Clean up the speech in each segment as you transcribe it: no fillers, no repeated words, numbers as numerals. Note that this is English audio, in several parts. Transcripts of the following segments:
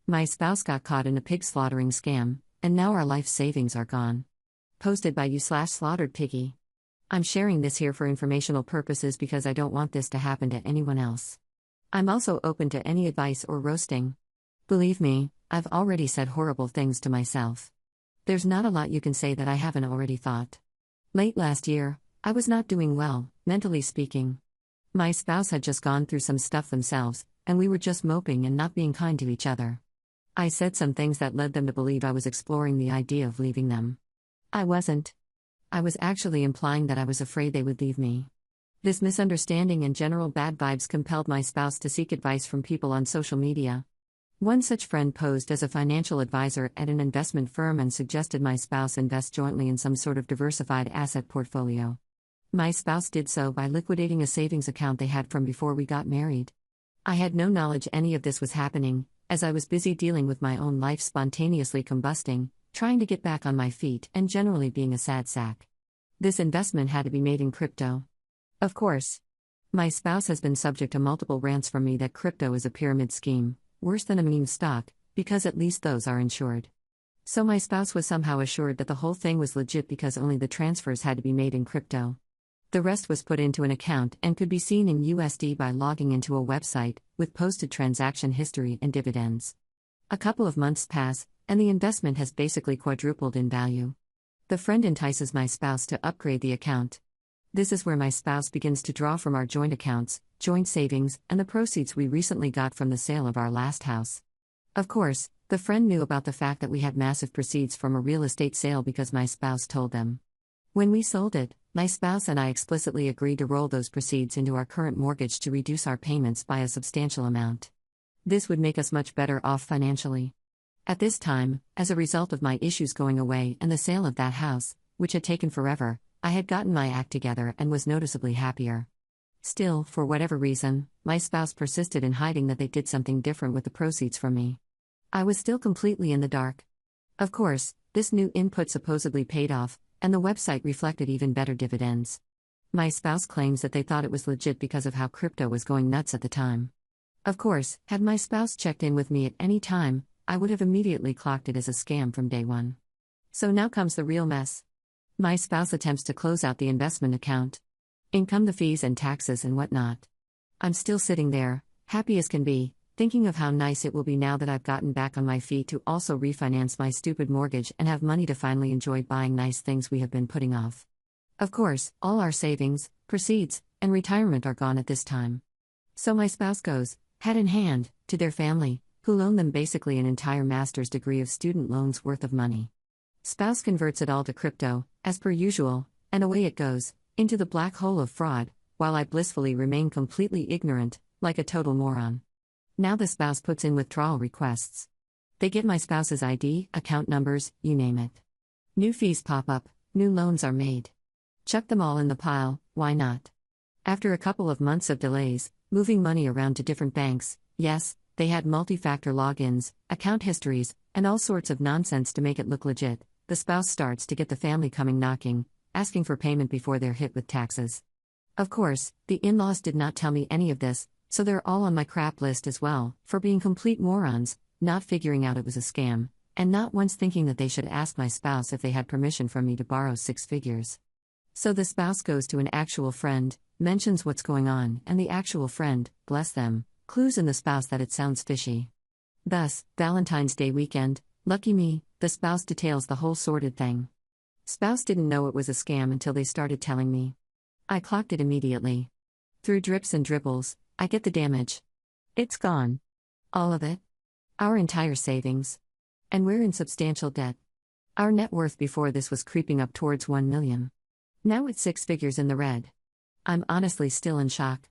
My spouse got caught in a pig slaughtering scam, and now our life savings are gone. Posted by you/slaughtered piggy. I'm sharing this here for informational purposes because I don't want this to happen to anyone else. I'm also open to any advice or roasting. Believe me, I've already said horrible things to myself. There's not a lot you can say that I haven't already thought. Late last year, I was not doing well, mentally speaking. My spouse had just gone through some stuff themselves, and we were just moping and not being kind to each other. I said some things that led them to believe I was exploring the idea of leaving them. I wasn't. I was actually implying that I was afraid they would leave me. This misunderstanding and general bad vibes compelled my spouse to seek advice from people on social media. One such friend posed as a financial advisor at an investment firm and suggested my spouse invest jointly in some sort of diversified asset portfolio. My spouse did so by liquidating a savings account they had from before we got married. I had no knowledge any of this was happening, as I was busy dealing with my own life spontaneously combusting, trying to get back on my feet and generally being a sad sack. This investment had to be made in crypto. Of course. My spouse has been subject to multiple rants from me that crypto is a pyramid scheme, worse than a meme stock, because at least those are insured. So my spouse was somehow assured that the whole thing was legit because only the transfers had to be made in crypto. The rest was put into an account and could be seen in USD by logging into a website, with posted transaction history and dividends. A couple of months pass, and the investment has basically quadrupled in value. The friend entices my spouse to upgrade the account. This is where my spouse begins to draw from our joint accounts, joint savings, and the proceeds we recently got from the sale of our last house. Of course, the friend knew about the fact that we had massive proceeds from a real estate sale because my spouse told them. When we sold it, my spouse and I explicitly agreed to roll those proceeds into our current mortgage to reduce our payments by a substantial amount. This would make us much better off financially. At this time, as a result of my issues going away and the sale of that house, which had taken forever, I had gotten my act together and was noticeably happier. Still, for whatever reason, my spouse persisted in hiding that they did something different with the proceeds from me. I was still completely in the dark. Of course, this new input supposedly paid off, and the website reflected even better dividends. My spouse claims that they thought it was legit because of how crypto was going nuts at the time. Of course, had my spouse checked in with me at any time, I would have immediately clocked it as a scam from day one. So now comes the real mess. My spouse attempts to close out the investment account. In come the fees and taxes and whatnot. I'm still sitting there, happy as can be, thinking of how nice it will be now that I've gotten back on my feet to also refinance my stupid mortgage and have money to finally enjoy buying nice things we have been putting off. Of course, all our savings, proceeds, and retirement are gone at this time. So my spouse goes, hand in hand, to their family, who loan them basically an entire master's degree of student loans worth of money. Spouse converts it all to crypto, as per usual, and away it goes, into the black hole of fraud, while I blissfully remain completely ignorant, like a total moron. Now the spouse puts in withdrawal requests. They get my spouse's ID, account numbers, you name it. New fees pop up, new loans are made. Chuck them all in the pile, why not? After a couple of months of delays, moving money around to different banks, yes, they had multi-factor logins, account histories, and all sorts of nonsense to make it look legit, the spouse starts to get the family coming knocking, asking for payment before they're hit with taxes. Of course, the in-laws did not tell me any of this, so they're all on my crap list as well, for being complete morons, not figuring out it was a scam, and not once thinking that they should ask my spouse if they had permission from me to borrow 6 figures. So the spouse goes to an actual friend, mentions what's going on, and the actual friend, bless them, clues in the spouse that it sounds fishy. Thus, Valentine's Day weekend, lucky me, the spouse details the whole sordid thing. Spouse didn't know it was a scam until they started telling me. I clocked it immediately. Through drips and dribbles, I get the damage. It's gone. All of it. Our entire savings. And we're in substantial debt. Our net worth before this was creeping up towards 1 million. Now it's 6 figures in the red. I'm honestly still in shock.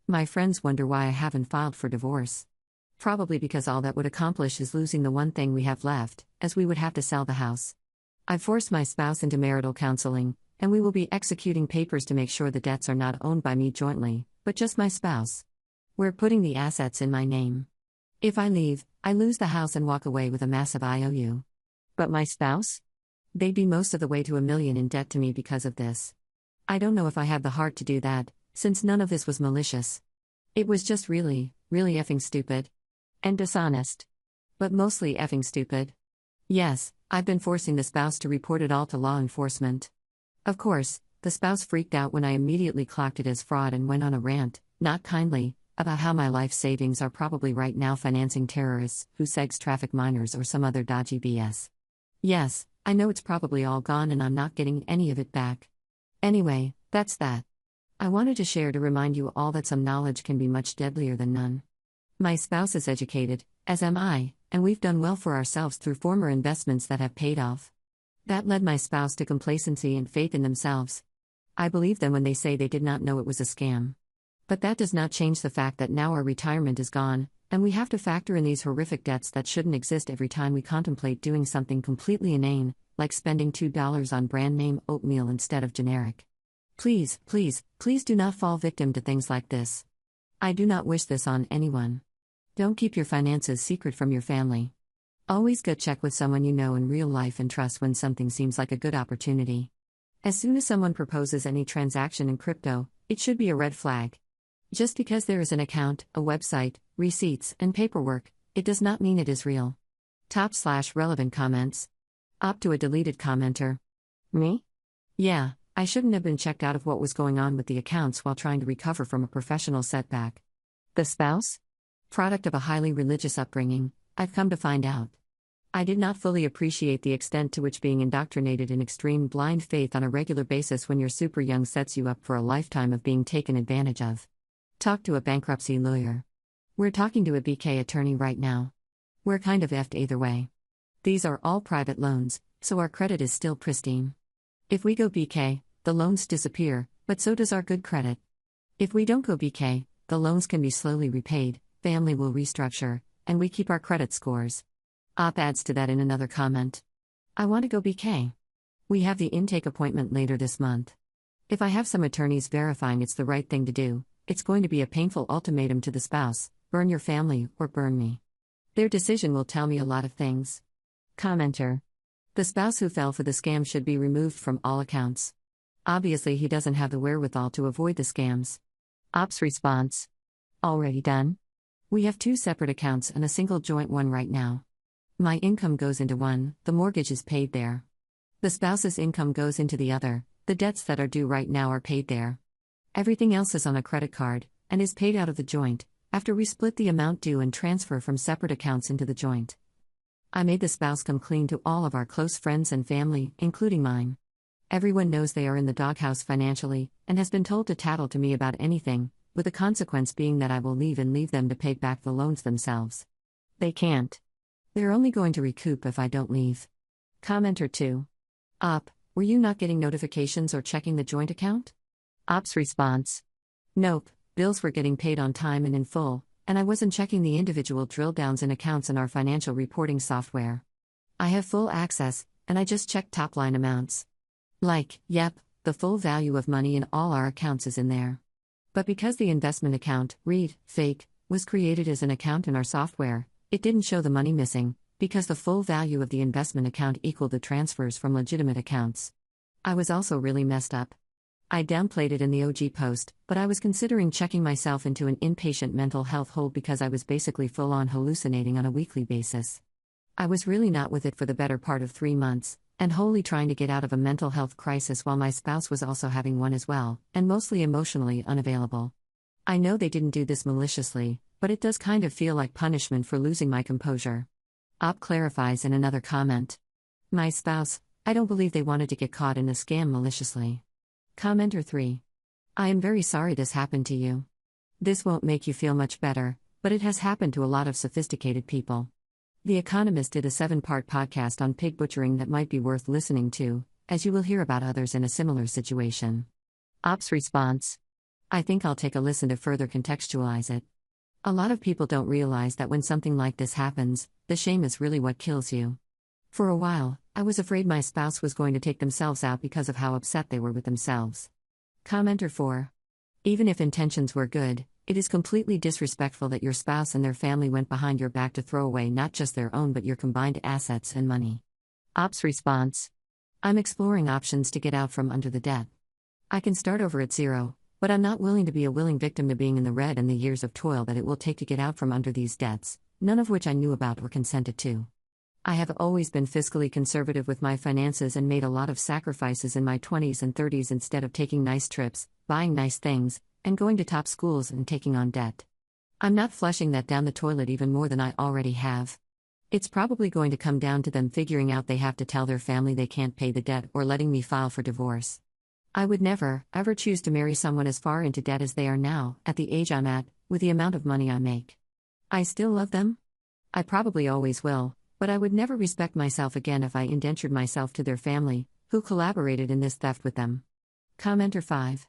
My friends wonder why I haven't filed for divorce. Probably because all that would accomplish is losing the one thing we have left, as we would have to sell the house. I've forced my spouse into marital counseling, and we will be executing papers to make sure the debts are not owned by me jointly, but just my spouse. We're putting the assets in my name. If I leave, I lose the house and walk away with a massive IOU. But my spouse? They'd be most of the way to 1 million in debt to me because of this. I don't know if I have the heart to do that, since none of this was malicious. It was just really, really effing stupid. And dishonest. But mostly effing stupid. Yes, I've been forcing the spouse to report it all to law enforcement. Of course, the spouse freaked out when I immediately clocked it as fraud and went on a rant, not kindly, about how my life savings are probably right now financing terrorists who sex traffic minors or some other dodgy BS. Yes, I know it's probably all gone and I'm not getting any of it back. Anyway, that's that. I wanted to share to remind you all that some knowledge can be much deadlier than none. My spouse is educated, as am I, and we've done well for ourselves through former investments that have paid off. That led my spouse to complacency and faith in themselves. I believe them when they say they did not know it was a scam. But that does not change the fact that now our retirement is gone, and we have to factor in these horrific debts that shouldn't exist every time we contemplate doing something completely inane, like spending $2 on brand name oatmeal instead of generic. Please, please, please do not fall victim to things like this. I do not wish this on anyone. Don't keep your finances secret from your family. Always go check with someone you know in real life and trust when something seems like a good opportunity. As soon as someone proposes any transaction in crypto, it should be a red flag. Just because there is an account, a website, receipts, and paperwork, it does not mean it is real. Top/relevant comments. Up to a deleted commenter. Me? Yeah, I shouldn't have been checked out of what was going on with the accounts while trying to recover from a professional setback. The spouse? Product of a highly religious upbringing, I've come to find out. I did not fully appreciate the extent to which being indoctrinated in extreme blind faith on a regular basis when you're super young sets you up for a lifetime of being taken advantage of. Talk to a bankruptcy lawyer. We're talking to a BK attorney right now. We're kind of effed either way. These are all private loans, so our credit is still pristine. If we go BK, the loans disappear, but so does our good credit. If we don't go BK, the loans can be slowly repaid, family will restructure, and we keep our credit scores. Op adds to that in another comment. I want to go BK. We have the intake appointment later this month. If I have some attorneys verifying it's the right thing to do, it's going to be a painful ultimatum to the spouse: burn your family or burn me. Their decision will tell me a lot of things. Commenter. The spouse who fell for the scam should be removed from all accounts. Obviously, he doesn't have the wherewithal to avoid the scams. Op's response. Already done? We have 2 separate accounts and a single joint one right now. My income goes into one, the mortgage is paid there. The spouse's income goes into the other, the debts that are due right now are paid there. Everything else is on a credit card, and is paid out of the joint, after we split the amount due and transfer from separate accounts into the joint. I made the spouse come clean to all of our close friends and family, including mine. Everyone knows they are in the doghouse financially, and has been told to tattle to me about anything, with the consequence being that I will leave and leave them to pay back the loans themselves. They can't. They're only going to recoup if I don't leave. Commenter 2. Op, were you not getting notifications or checking the joint account? Op's response. Nope, bills were getting paid on time and in full, and I wasn't checking the individual drill downs in accounts in our financial reporting software. I have full access, and I just checked top line amounts. Yep, the full value of money in all our accounts is in there. But because the investment account, fake, was created as an account in our software, it didn't show the money missing, because the full value of the investment account equaled the transfers from legitimate accounts. I was also really messed up. I downplayed it in the OG post, but I was considering checking myself into an inpatient mental health hold because I was basically full-on hallucinating on a weekly basis. I was really not with it for the better part of 3 months, and wholly trying to get out of a mental health crisis while my spouse was also having one as well, and mostly emotionally unavailable. I know they didn't do this maliciously, but it does kind of feel like punishment for losing my composure. Op clarifies in another comment. My spouse, I don't believe they wanted to get caught in a scam maliciously. Commenter 3. I am very sorry this happened to you. This won't make you feel much better, but it has happened to a lot of sophisticated people. The Economist did a 7-part podcast on pig butchering that might be worth listening to, as you will hear about others in a similar situation. Op's response. I think I'll take a listen to further contextualize it. A lot of people don't realize that when something like this happens, the shame is really what kills you. For a while, I was afraid my spouse was going to take themselves out because of how upset they were with themselves. Commenter 4. Even if intentions were good, it is completely disrespectful that your spouse and their family went behind your back to throw away not just their own but your combined assets and money. Op's response. I'm exploring options to get out from under the debt. I can start over at zero, but I'm not willing to be a willing victim to being in the red and the years of toil that it will take to get out from under these debts, none of which I knew about or consented to. I have always been fiscally conservative with my finances and made a lot of sacrifices in my 20s and 30s instead of taking nice trips, buying nice things, and going to top schools and taking on debt. I'm not flushing that down the toilet even more than I already have. It's probably going to come down to them figuring out they have to tell their family they can't pay the debt or letting me file for divorce. I would never, ever choose to marry someone as far into debt as they are now, at the age I'm at, with the amount of money I make. I still love them? I probably always will, but I would never respect myself again if I indentured myself to their family, who collaborated in this theft with them. Commenter 5.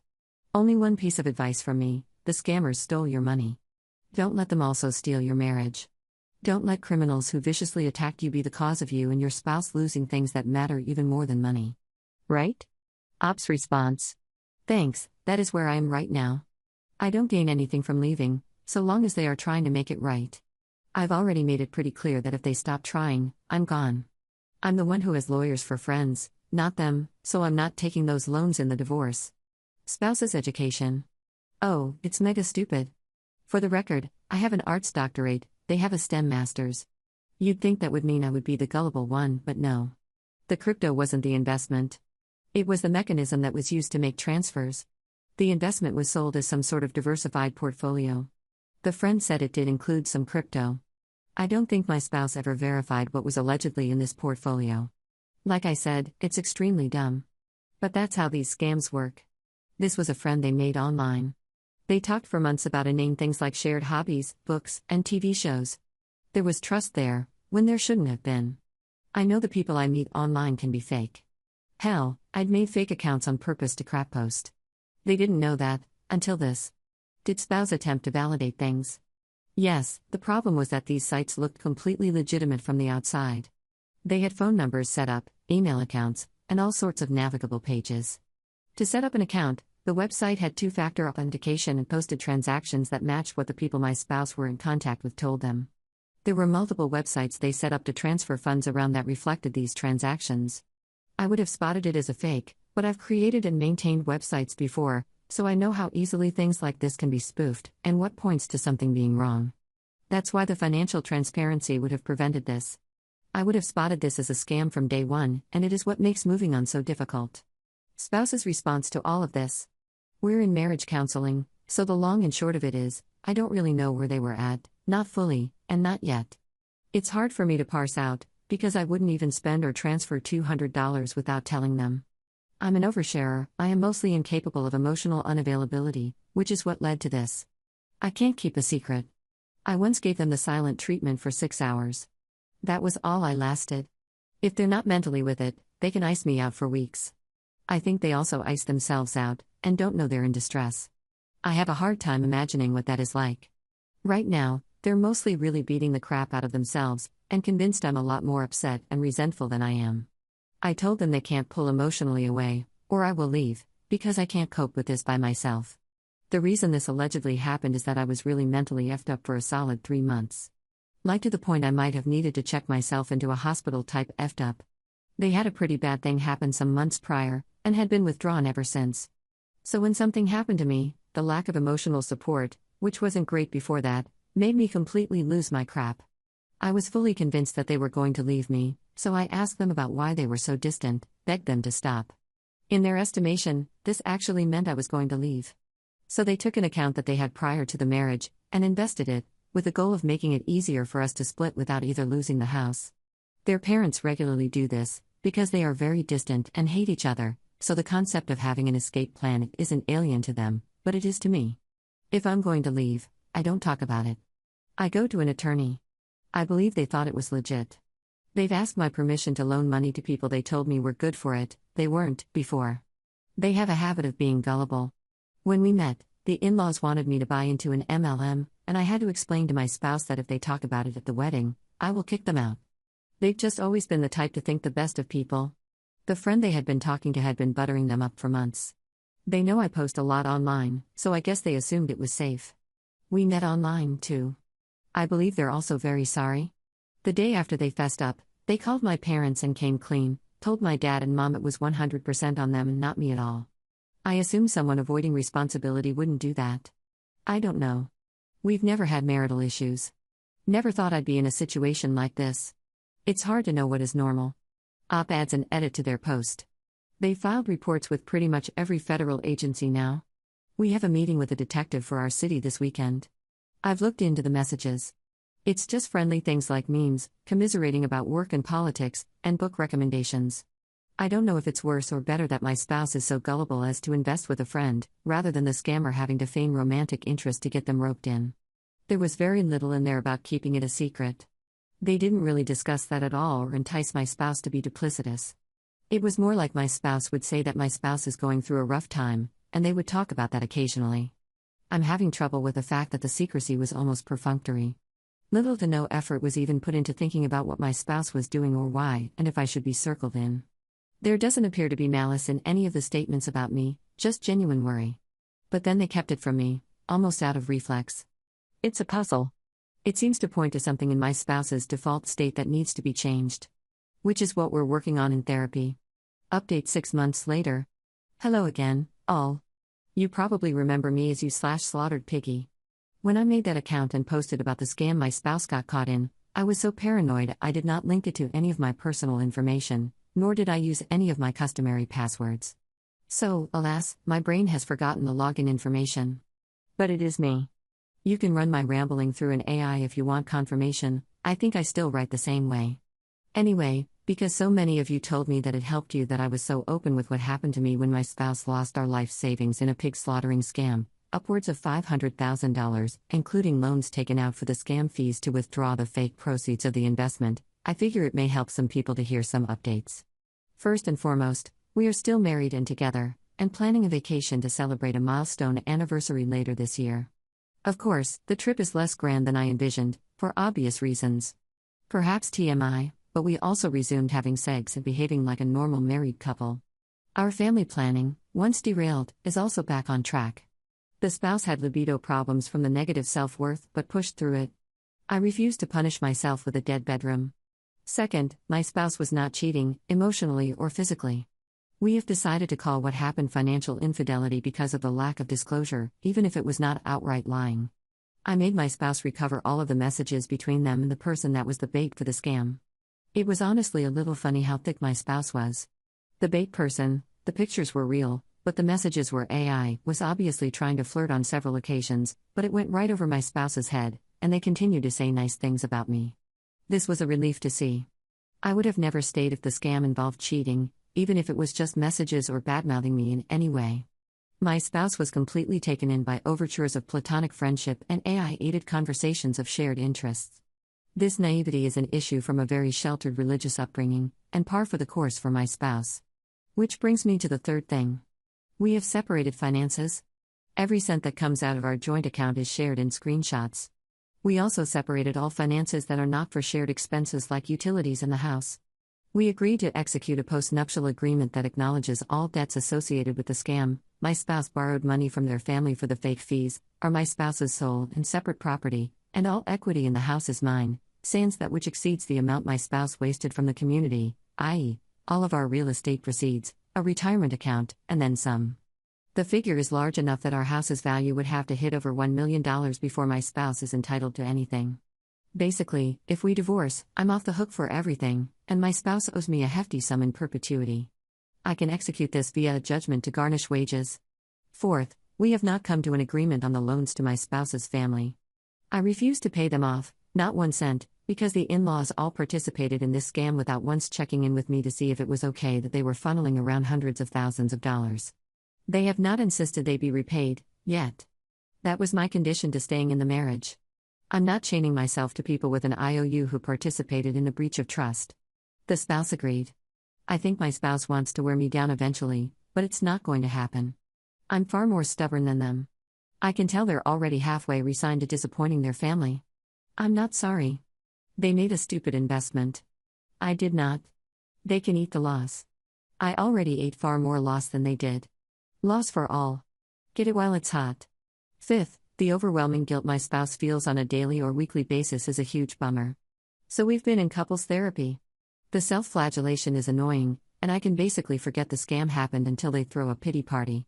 Only one piece of advice from me: the scammers stole your money. Don't let them also steal your marriage. Don't let criminals who viciously attacked you be the cause of you and your spouse losing things that matter even more than money. Right? Ops response: thanks, that is where I am right now. I don't gain anything from leaving, so long as they are trying to make it right. I've already made it pretty clear that if they stop trying, I'm gone. I'm the one who has lawyers for friends, not them, so I'm not taking those loans in the divorce. Spouse's education. Oh, it's mega stupid. For the record, I have an arts doctorate, they have a STEM master's. You'd think that would mean I would be the gullible one, but no. The crypto wasn't the investment. It was the mechanism that was used to make transfers. The investment was sold as some sort of diversified portfolio. The friend said it did include some crypto. I don't think my spouse ever verified what was allegedly in this portfolio. Like I said, it's extremely dumb. But that's how these scams work. This was a friend they made online. They talked for months about inane things like shared hobbies, books, and TV shows. There was trust there, when there shouldn't have been. I know the people I meet online can be fake. Hell, I'd made fake accounts on purpose to crap post. They didn't know that, until this. Did spouse attempt to validate things? Yes, the problem was that these sites looked completely legitimate from the outside. They had phone numbers set up, email accounts, and all sorts of navigable pages. To set up an account, the website had two-factor authentication and posted transactions that matched what the people my spouse were in contact with told them. There were multiple websites they set up to transfer funds around that reflected these transactions. I would have spotted it as a fake, but I've created and maintained websites before, so I know how easily things like this can be spoofed, and what points to something being wrong. That's why the financial transparency would have prevented this. I would have spotted this as a scam from day one, and it is what makes moving on so difficult. Spouse's response to all of this. We're in marriage counseling, so the long and short of it is, I don't really know where they were at, not fully, and not yet. It's hard for me to parse out, because I wouldn't even spend or transfer $200 without telling them. I'm an oversharer, I am mostly incapable of emotional unavailability, which is what led to this. I can't keep a secret. I once gave them the silent treatment for 6 hours. That was all I lasted. If they're not mentally with it, they can ice me out for weeks. I think they also ice themselves out, and don't know they're in distress. I have a hard time imagining what that is like. Right now, they're mostly really beating the crap out of themselves, and convinced I'm a lot more upset and resentful than I am. I told them they can't pull emotionally away, or I will leave, because I can't cope with this by myself. The reason this allegedly happened is that I was really mentally effed up for a solid 3 months. Like to the point I might have needed to check myself into a hospital type effed up. They had a pretty bad thing happen some months prior, and had been withdrawn ever since. So when something happened to me, the lack of emotional support, which wasn't great before that, made me completely lose my crap. I was fully convinced that they were going to leave me, so I asked them about why they were so distant, begged them to stop. In their estimation, this actually meant I was going to leave. So they took an account that they had prior to the marriage, and invested it, with the goal of making it easier for us to split without either losing the house. Their parents regularly do this, because they are very distant and hate each other, so the concept of having an escape plan isn't alien to them, but it is to me. If I'm going to leave, I don't talk about it. I go to an attorney. I believe they thought it was legit. They've asked my permission to loan money to people they told me were good for it, they weren't, before. They have a habit of being gullible. When we met, the in-laws wanted me to buy into an MLM, and I had to explain to my spouse that if they talk about it at the wedding, I will kick them out. They've just always been the type to think the best of people. The friend they had been talking to had been buttering them up for months. They know I post a lot online, so I guess they assumed it was safe. We met online, too. I believe they're also very sorry. The day after they fessed up, they called my parents and came clean, told my dad and mom it was 100% on them and not me at all. I assume someone avoiding responsibility wouldn't do that. I don't know. We've never had marital issues. Never thought I'd be in a situation like this. It's hard to know what is normal. Op adds an edit to their post. They filed reports with pretty much every federal agency now. We have a meeting with a detective for our city this weekend. I've looked into the messages. It's just friendly things like memes, commiserating about work and politics, and book recommendations. I don't know if it's worse or better that my spouse is so gullible as to invest with a friend, rather than the scammer having to feign romantic interest to get them roped in. There was very little in there about keeping it a secret. They didn't really discuss that at all or entice my spouse to be duplicitous. It was more like my spouse would say that my spouse is going through a rough time, and they would talk about that occasionally. I'm having trouble with the fact that the secrecy was almost perfunctory. Little to no effort was even put into thinking about what my spouse was doing or why, and if I should be circled in. There doesn't appear to be malice in any of the statements about me, just genuine worry. But then they kept it from me, almost out of reflex. It's a puzzle. It seems to point to something in my spouse's default state that needs to be changed. Which is what we're working on in therapy. Update 6 months later. Hello again, all. You probably remember me as /slaughtered piggy. When I made that account and posted about the scam my spouse got caught in, I was so paranoid I did not link it to any of my personal information, nor did I use any of my customary passwords. So, alas, my brain has forgotten the login information. But it is me. You can run my rambling through an AI if you want confirmation. I think I still write the same way. Anyway, because so many of you told me that it helped you that I was so open with what happened to me when my spouse lost our life savings in a pig slaughtering scam, upwards of $500,000, including loans taken out for the scam fees to withdraw the fake proceeds of the investment, I figure it may help some people to hear some updates. First and foremost, we are still married and together, and planning a vacation to celebrate a milestone anniversary later this year. Of course, the trip is less grand than I envisioned, for obvious reasons. Perhaps TMI, but we also resumed having sex and behaving like a normal married couple. Our family planning, once derailed, is also back on track. The spouse had libido problems from the negative self-worth but pushed through it. I refused to punish myself with a dead bedroom. Second, my spouse was not cheating, emotionally or physically. We have decided to call what happened financial infidelity because of the lack of disclosure, even if it was not outright lying. I made my spouse recover all of the messages between them and the person that was the bait for the scam. It was honestly a little funny how thick my spouse was. The bait person, the pictures were real, but the messages were AI, was obviously trying to flirt on several occasions, but it went right over my spouse's head, and they continued to say nice things about me. This was a relief to see. I would have never stayed if the scam involved cheating, even if it was just messages or badmouthing me in any way. My spouse was completely taken in by overtures of platonic friendship and AI-aided conversations of shared interests. This naivety is an issue from a very sheltered religious upbringing, and par for the course for my spouse. Which brings me to the third thing. We have separated finances. Every cent that comes out of our joint account is shared in screenshots. We also separated all finances that are not for shared expenses like utilities in the house. We agreed to execute a post-nuptial agreement that acknowledges all debts associated with the scam. My spouse borrowed money from their family for the fake fees, are my spouse's sole and separate property, and all equity in the house is mine, sans that which exceeds the amount my spouse wasted from the community, i.e., all of our real estate proceeds, a retirement account, and then some. The figure is large enough that our house's value would have to hit over $1 million before my spouse is entitled to anything. Basically, if we divorce, I'm off the hook for everything, and my spouse owes me a hefty sum in perpetuity. I can execute this via a judgment to garnish wages. Fourth, we have not come to an agreement on the loans to my spouse's family. I refuse to pay them off, not 1 cent, because the in-laws all participated in this scam without once checking in with me to see if it was okay that they were funneling around hundreds of thousands of dollars. They have not insisted they be repaid, yet. That was my condition to staying in the marriage. I'm not chaining myself to people with an IOU who participated in a breach of trust. The spouse agreed. I think my spouse wants to wear me down eventually, but it's not going to happen. I'm far more stubborn than them. I can tell they're already halfway resigned to disappointing their family. I'm not sorry. They made a stupid investment. I did not. They can eat the loss. I already ate far more loss than they did. Loss for all. Get it while it's hot. Fifth, the overwhelming guilt my spouse feels on a daily or weekly basis is a huge bummer. So we've been in couples therapy. The self-flagellation is annoying, and I can basically forget the scam happened until they throw a pity party.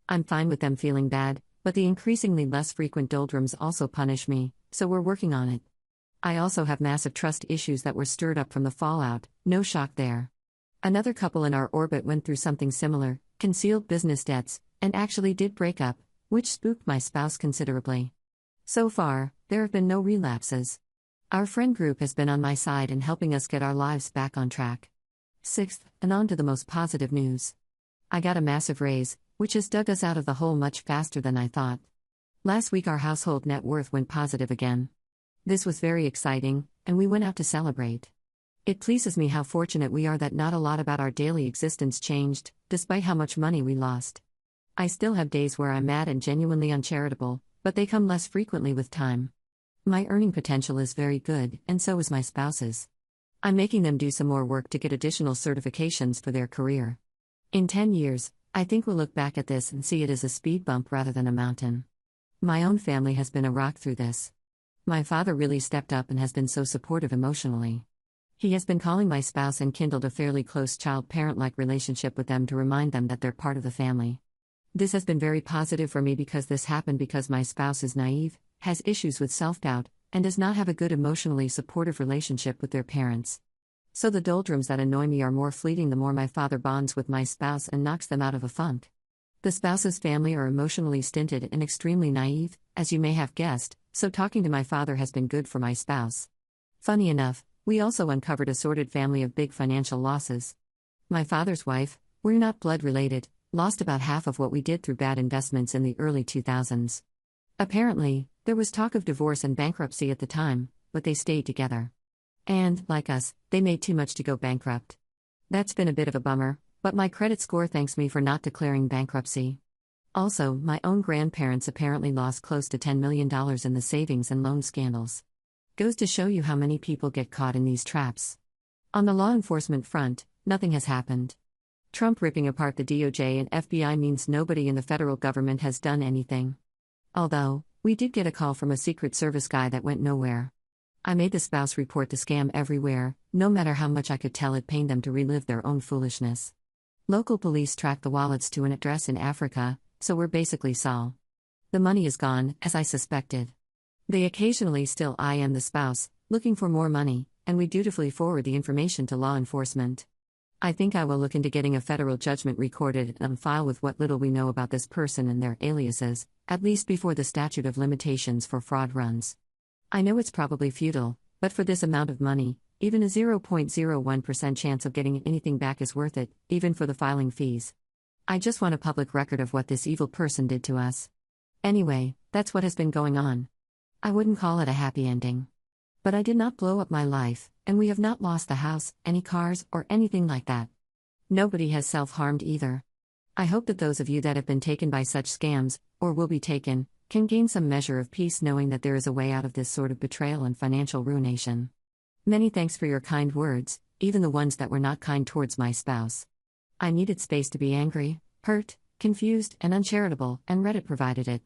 I'm fine with them feeling bad, but the increasingly less frequent doldrums also punish me, so we're working on it. I also have massive trust issues that were stirred up from the fallout, no shock there. Another couple in our orbit went through something similar, concealed business debts, and actually did break up, which spooked my spouse considerably. So far, there have been no relapses. Our friend group has been on my side and helping us get our lives back on track. Sixth, and on to the most positive news. I got a massive raise, which has dug us out of the hole much faster than I thought. Last week our household net worth went positive again. This was very exciting, and we went out to celebrate. It pleases me how fortunate we are that not a lot about our daily existence changed, despite how much money we lost. I still have days where I'm mad and genuinely uncharitable, but they come less frequently with time. My earning potential is very good, and so is my spouse's. I'm making them do some more work to get additional certifications for their career. In 10 years, I think we'll look back at this and see it as a speed bump rather than a mountain. My own family has been a rock through this. My father really stepped up and has been so supportive emotionally. He has been calling my spouse and kindled a fairly close child-parent-like relationship with them to remind them that they're part of the family. This has been very positive for me because this happened because my spouse is naive, has issues with self-doubt, and does not have a good emotionally supportive relationship with their parents. So the doldrums that annoy me are more fleeting the more my father bonds with my spouse and knocks them out of a funk. The spouse's family are emotionally stinted and extremely naive, as you may have guessed, so talking to my father has been good for my spouse. Funny enough, we also uncovered a sordid family of big financial losses. My father's wife, we're not blood related, lost about half of what we did through bad investments in the early 2000s. Apparently, there was talk of divorce and bankruptcy at the time, but they stayed together. And, like us, they made too much to go bankrupt. That's been a bit of a bummer, but my credit score thanks me for not declaring bankruptcy. Also, my own grandparents apparently lost close to $10 million in the savings and loan scandals. Goes to show you how many people get caught in these traps. On the law enforcement front, nothing has happened. Trump ripping apart the DOJ and FBI means nobody in the federal government has done anything. Although, we did get a call from a Secret Service guy that went nowhere. I made the spouse report the scam everywhere, no matter how much I could tell it pained them to relive their own foolishness. Local police tracked the wallets to an address in Africa, so we're basically sol. The money is gone, as I suspected. They occasionally still IM the spouse, looking for more money, and we dutifully forward the information to law enforcement. I think I will look into getting a federal judgment recorded and on file with what little we know about this person and their aliases, at least before the statute of limitations for fraud runs. I know it's probably futile, but for this amount of money, even a 0.01% chance of getting anything back is worth it, even for the filing fees. I just want a public record of what this evil person did to us. Anyway, that's what has been going on. I wouldn't call it a happy ending. But I did not blow up my life, and we have not lost the house, any cars, or anything like that. Nobody has self-harmed either. I hope that those of you that have been taken by such scams, or will be taken, can gain some measure of peace knowing that there is a way out of this sort of betrayal and financial ruination. Many thanks for your kind words, even the ones that were not kind towards my spouse. I needed space to be angry, hurt, confused, and uncharitable, and Reddit provided it.